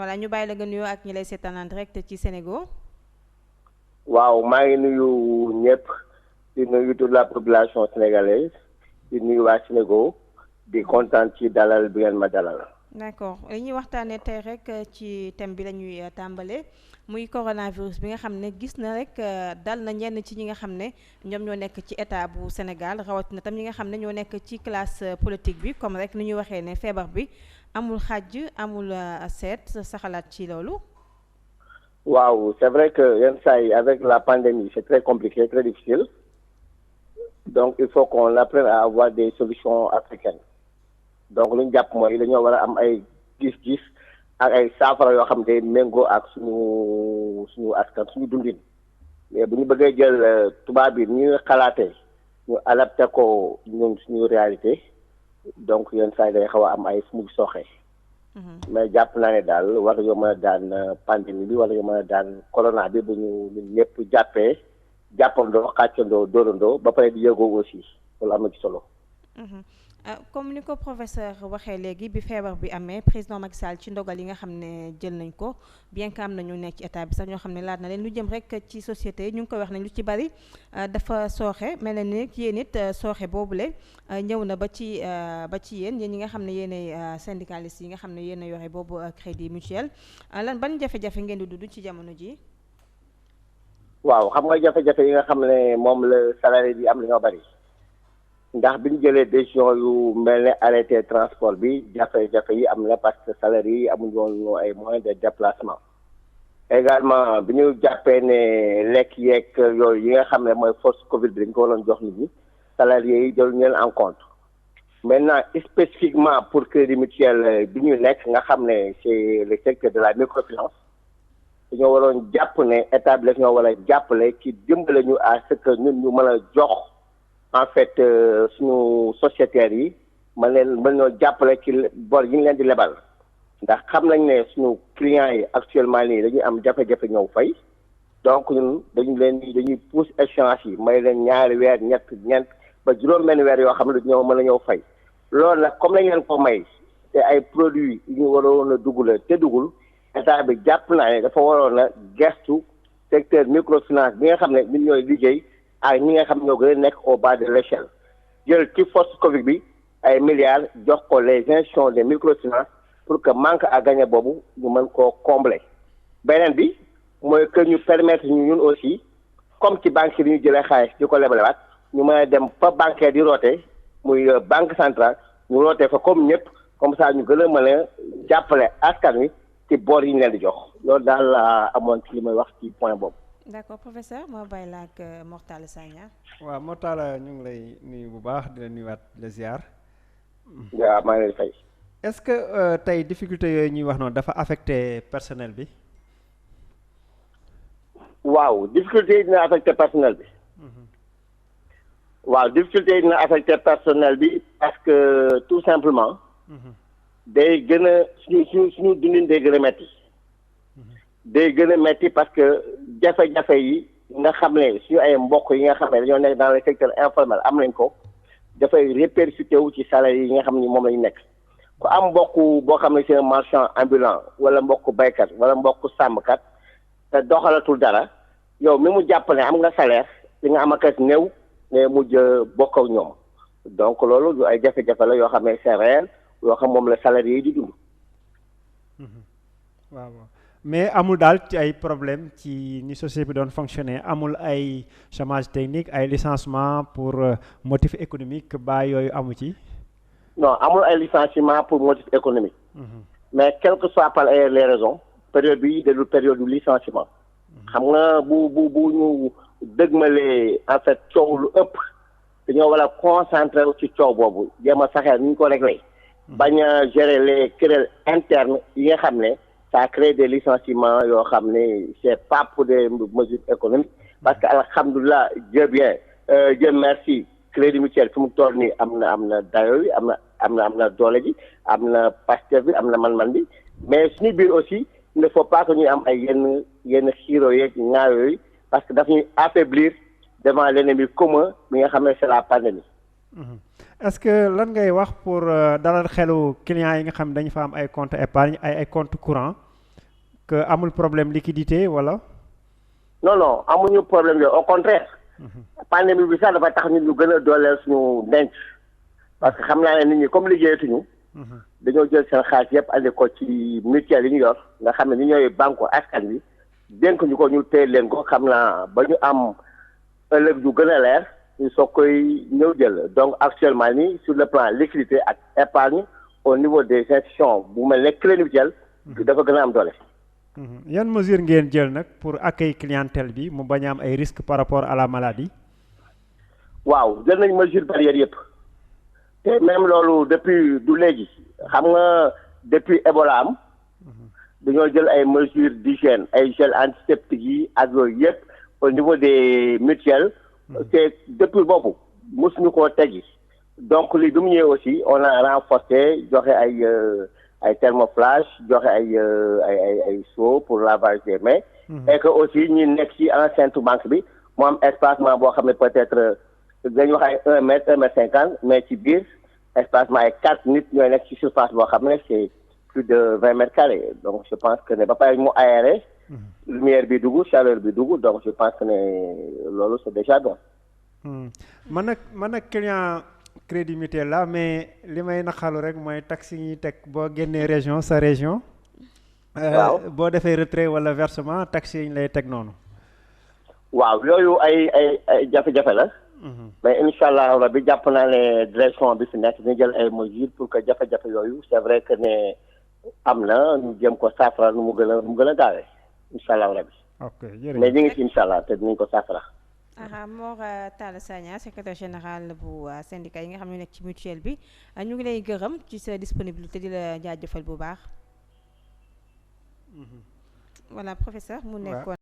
voilà ñu bàyyi la nga nuyoo ak ñi lay seetaan en direct ci Sénégal. waaw maa ngi nuyu ñëpp di nuyu toute la population sénégalaise di nuyu waa Sénégal di kontaan ci dalal bi ngeen ma dalal. d'accord li ñuy waxtaanee tey rek ci thème bi la ñuy tàmbale muy coronavirus bi nga xam ne gis na rek dal na ñenn ci ñi nga xam ne ñoom ñoo nekk ci état bu Sénégal rawatina tam ñi nga xam ne ñoo nekk ci classe politique bi comme rek ni ñu waxee ne feebar bi amul xàjj amul seet sa xalaat ci loolu. waaw c'est vrai que yenn saa yi avec la pandémie c'est très compliqué très difficile donc il faut qu'on apprenne à avoir des solutions africaines donc lu ñu jàpp mooy dañoo war a am ay gis-gis ak ay saafara yoo xam ne méngoo ak suñu askan suñu dundin mais bu ñu bëggee jël tubaab bi ñu xalaatee ñu adapté ko ñun suñu réalité donc yenn saa yi day xaw a am ay fu mu sooxee. mais jàpp naa ne daal war nañoo mën a daan pandémie bi war nañoo mën a daan corona bi bu ñu ñun ñëpp jàppandoo xàccandoo dóorandoo ba pare di yëgoo aussi loolu am na ci solo. comme ni ko professeur waxee léegi bi feebar bi amee président Macky Sall ci ndogal yi nga xam ne jël nañ ko bien que am na ñu nekk ci état bi sax ñoo xam ne laaj na leen lu jëm rek ci société yi ñu ngi koy wax ne lu ci bari dafa sooxe mel na ni yéen it sooxe boobule ñëw na ba ci yéen ñi nga xam ne yéenay syndicalistes yi nga xam ne yéen a yore boobu crédit mutuel lan ban jafe-jafe ngeen di dund ci jamono ji. waaw xam nga jafe-jafe yi nga xam ne moom la salarié bi am li ñoo bari. ndax bi ñu jëlee décision yu mel ne arrêté transport bi jafe-jafe yi am na parce que salariés yi amuñu woon ay moyens de déplacement également bi ñu jàppee ne lekk yeeg yooyu yi nga xam ne mooy force Covid bi dañ ko waroon jox nit ñi salariés yi jël ñeen en compte maintenant spécifiquement pour crédit mutuel bi ñu nekk nga xam ne c'est le secteur de la microfinance dañoo waroon jàpp ne état bi dañoo war a jàppale ci dimbale ñu à ce que ñun ñu mën a jox. en fait suñu sociétaires yi mën ñoo jàppale ci bor yi ñu leen di lebal ndax xam nañ ne suñu clients yi actuellement nii dañuy am jafe-jafe ñëw fay donc ñun dañuy pousse échéance yi may leen ñaari weer ñeent ba juróom-benn weer yoo xam ne dañoo mën a ñëw fay loolu nag comme lañ leen ko may te ay produits yu ñu waroon a dugg la te duggul état bi jàpp naa ne dafa waroon a gestu secteur microfinance bi nga xam ne ñun ñooy liggéey ak ñi nga xam ñoo gën a nekk au bas de l'échelle jël ci force Covid bi ay milliards jox ko les institutions de microfinance pour que manque à gagner boobu ñu mën koo combler beneen bi mooy que ñu permettre ñu ñun aussi comme ci banque yi ñu jëlee xaalis di ko lebalewaat ñu mën a dem fa bancaire di roote muy banque centrale ñu rootee fa comme ñëpp comme ça ñu gën a mën a jàppale askan wi ci boor yi ñu leen di jox loolu daal la amoon ci li may wax ci point boobu. d'accord professeur moo bàyyi la ak Mortalla Sagna. waaw Mortalla ñu ngi lay nuyu bu baax di la nuyuwaat di la ziar. waaw maa ngi lay fay. est-ce que tey difficulté yooyu ñuy wax noonu dafa affecté personnel bi. waaw difficulté yi dina affecté personnel bi. waaw difficulté yi dina affecté personnel bi parce que tout simplement. day gën a suñu dundin day gën a metti. day gën a metti parce que jafe-jafe yi nga xam ne suñu ay mbokk yi nga xam ne dañoo nekk dans le secteur informel am nañ ko dafay répercuté wu ci salaire yi nga xam ni moom lañu nekk ku am mbokk boo xam ne c'est un marchand ambulant wala mbokk baykat wala mbokk sàmmkat te doxalatul dara yow mi mu jàpp ne am nga salaire li nga am ak néew ne mujj bokk ak ñoom donc loolu lu ay jafe-jafe la yoo xam ne c'est réel yoo xam moom la salarié yi di dund. waaw. mais amul daal ci ay problème ci ni société bi doon fonctionner amul ay chômage technique ay licenciement pour motif économique ba yooyu amu ci. non amul ay licenciement pour motif économique. mais quelles que soient par les raisons période bi de période du licenciement. xam nga bu ñu dëgmalee en fait coow lu ëpp dañoo war a concentrer ci coow boobu jéem a saxeel ni ñu ko réglé. bañ a gérer les querelles internes yi nga xam ne. ça crée des licenciements yoo xam ne c'est pas pour des mesures économiques parce que alhamdulilah Dieu merci crédit mutuel fi mu toll nii am na dayo bi am na doole ji am na pasteur bi am na man-man bi mais suñu biir aussi il ne faut pas que ñuy am ay yenn xiiro yeeg ñaar yooyu parce que daf ñuy affaiblir devant l'ennemi commun bi nga xam ne c'est la pandémie. est-ce que lan ngay wax pour dalal xelu clients yi nga xam ne dañu fa am ay compte épargne ay compte courant que amul problème liquidité wala. non non amuñu problème yooyu au contraire. pandémie bi sax dafa tax nit ñu gën a dooleel suñu denc. parce que xam naa ne nit ñi comme liggéeyatuñu. dañoo jël seen xaalis yëpp andi ko ci mutuelle yi ñu yor nga xam ne ni ñooy banque askan bi dénk ñu ko ñu téye leen ko xam naa ba ñu am ëllëg ju gën a leer ñu soog koy ñëw jël donc actuellement nii sur le plan liquidité ak épargne au niveau des institutions bu mel ne Crédit Mutuel dafa gën a am doole. yan mesure ngeen jël nag pour accueil clientèle bi mu bañ a am ay risques par rapport à la maladie. waaw jël nañ mesure barrière yëpp te même loolu depuis du léegi xam nga depuis Ebola am dañoo jël ay mesures d'hygiène ay gel antiseptique yi ak yooyu yëpp au niveau des mutuelles te depuis boobu mosuñu koo teggi donc li bi mu ñëwee aussi on a renforcé joxe ay thermoflash joxe ay seau pour lavage des mains et que aussi ñi nekk ci enceinte banque bi mu am espacement boo xam ne peut-être dañu wax ay 1 mètre 1 mètre 50 mais ci biir espacement ay 4 nit ñooy nekk ci surface boo xam ne c'est plus de 20 mètres carrés donc je pense que ne ba pare mu aéré lumière bi dugg chaleur bi dugg donc je pense que ne loolu c'est déjà bon. man nag client Crédit Mutuel la mais li may naqalu rek mooy taxe yi ñuy teg boo génnee région sa région. waaw boo defee retrait wala versement taxe yi ñu lay teg noonu. waaw yooyu ay jafe-jafe la. mais incha allah rabi jàpp naa ne direction bi fi nekk ñu jël ay mesures pour que jafe-jafe yooyu c'est vrai que ne am na ñu jëm ko saafara nu mu gën a gaawee incha allah rabi. ok jërëjëf mais ñu ngi ci incha allah te dinañ ko saafara. Mor Talla Sagna secrétaire général bu syndicat yi nga xam ne nekk ci mutuelle bi ñu ngi lay gërëm ci sa disponibilité di la jaajëfal bu baax. voilà professeur mu nekkoon